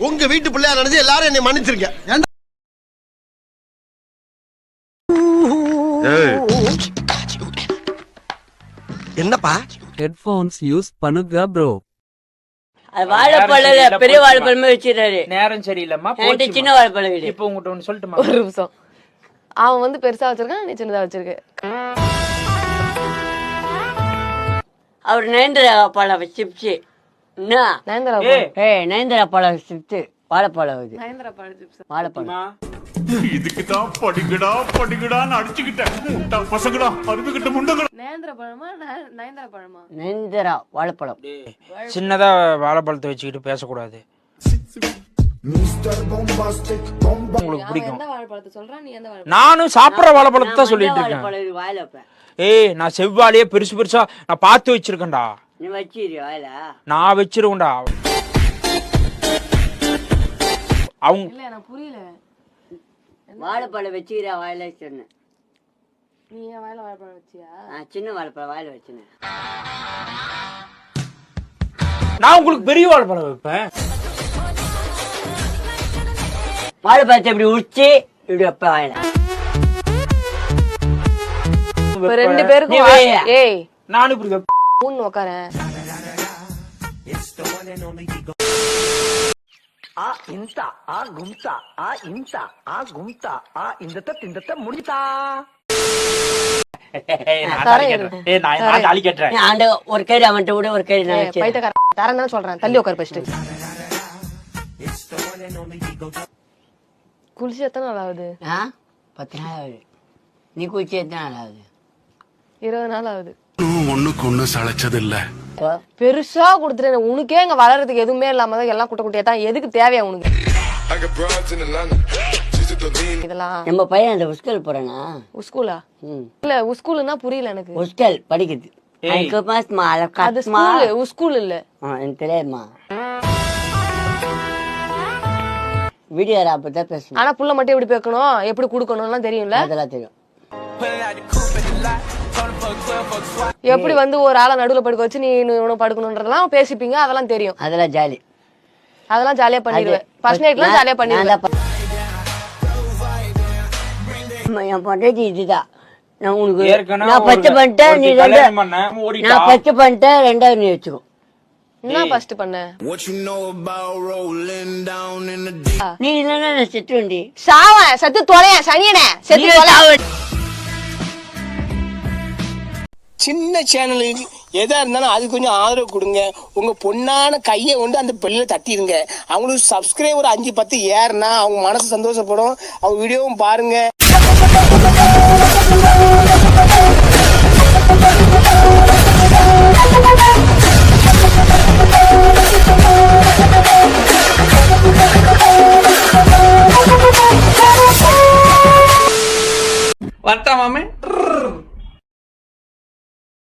உங்க வீட்டு பிள்ளையா நினைச்சு எல்லாரும் என்னை மன்னிச்சிருக்க. என்னப்பா ஹெட்ஃபோன்ஸ் யூஸ் பண்ணுங்க ப்ரோ. வாழைப்பழம் பெரிய வாழைப்பழமே வச்சிருக்காரு. நேரம் சரியில்லம்மா, சின்ன வாழைப்பழம் வீடு. இப்போ உங்ககிட்ட ஒன்று சொல்லட்டுமா? ஒரு நிமிஷம். அவன் வந்து பெருசா வச்சிருக்கான், நீ சின்னதா வச்சிருக்க. அவர் நயன்தரா பழம் சிப்ஸ். என்ன நயன்தரா நயன்தரா பழம் சிப்ஸ் வாழைப்பழம் இது. நயன்தரா பழ சிப்ஸ் வாழைப்பழம். இதுக்குதான் படிக்கடான்னு அடிச்சுக்கிட்டேன் பசங்கடா அறுத்துக்கிட்ட முண்டங்கடா. நயன்தரா பழமா நயன்தரா பழமா? நயன்தரா வாழைப்பழம். சின்னதா வாழைப்பழத்தை வச்சுக்கிட்டு பேசக்கூடாது. உங்களுக்கு பிடிக்கும். எந்த வாழைப்பழத்தை சொல்றான் நீ? எந்த வாழைப்பழம்? நானும் சாப்பிட்ற வாழைப்பழத்தை தான் சொல்லிட்டு இருக்கேன். வாயில வைப்பேன். ஏய், நான் செவ்வாழையே பெருசு பெருசா நான் பார்த்து வச்சிருக்கேன்டா. நீ வச்சிரு வாயில. நான் வச்சிருவேன்டா. அவங்க இல்ல எனக்கு புரியல. வாழைப்பழம் வச்சுக்கிறா வாயில சொன்னேன். நீ என் வாயில வாழைப்பழம் வச்சியா? சின்ன வாழைப்பழம் வாயில வச்சுனேன். நான் உங்களுக்கு பெரிய வாழைப்பழம் வைப்பேன். வாழைப்பழத்தை இப்படி உரிச்சு இப்படி வைப்பேன் வாயில. ரெண்டு பேருக்கும் ஏய் நானும் இப்படி வைப்பேன். மூணு உட்காரேன். ஆ இன்சா ஆ கும்சா ஆ இன்சா ஆ கும்சா ஆ இந்த முடிஞ்சா. ஒரு கறி அவன்கிட்ட விட ஒரு கறி நான் வச்சேன். பைத்தியக்காரன் தரேன் தானே சொல்றேன். தள்ளி உட்கார ஃபர்ஸ்ட். குளிச்சு எத்தனை நாள் ஆகுது? 10 நாள் ஆகுது. நீ குளிச்சு எத்தனை நாள் ஆகுது? 20 நாள் ஆகுது. ஒண்ணுக்கு ஒண்ணு சளைச்சது இல்ல. பெருசா கொடுத்துட்டேன். உனக்கே இங்க வளர்றதுக்கு எதுவுமே இல்லாம தான் எல்லாம் குட்ட குட்டியா தான். எதுக்கு தேவையா உனக்கு இதெல்லாம்? நம்ம பையன் அந்த உஸ்கல் போறானா? ஸ்கூலா? இல்ல ஸ்கூல்னா புரியல எனக்கு. உஸ்கல் படிக்குது. அது ஸ்கூல் ஸ்கூல் இல்ல. எனக்கு தெரியாதுமா. வீடியோ அப்பதான் பேசணும். ஆனா புள்ள மட்டும் எப்படி பேக்கணும் எப்படி குடுக்கணும்லாம் தெரியும்ல? அதெல்லாம் தெரியும். எப்படி வந்து ஒரு ஆளை நடுவுல படுக்க வச்சு நீ உனக்கு படுக்கணும்ன்றதெல்லாம் பேசிப்பீங்க. அதெல்லாம் தெரியும். அதெல்லாம் ஜாலி. அதெல்லாம் ஜாலியா பண்ணிடுவேன். ஃபர்ஸ்ட் நைட்லாம் ஜாலியா பண்ணிடுவேன். என் பொண்டாட்டி இதுதான். நான் உனக்கு ஏற்கனவே நான் ஃபர்ஸ்ட் பண்ணிட்டேன். நீ நான் ஃபர்ஸ்ட் பண்ணிட்டேன். ரெண்டாவது நீ வச்சுக்கோ. என்ன ஃபர்ஸ்ட் பண்ண? நீ இல்லைன்னா நான் செத்துவேன்டி. சாவ செத்து தொலைய சனியனே செத்து தொலை. சின்ன சேனலுக்கு எதா இருந்தாலும் அது கொஞ்சம் ஆதரவு கொடுங்க. உங்க பொண்ணான கையை கொண்டு அந்த பெல்ல தட்டிடுங்க. அவங்களுக்கு சப்ஸ்கிரைபர் 5-10 ஏறுனா அவங்க மனசு சந்தோஷப்படும். அவங்க வீடியோவும் பாருங்க. வரட்டா மாமே.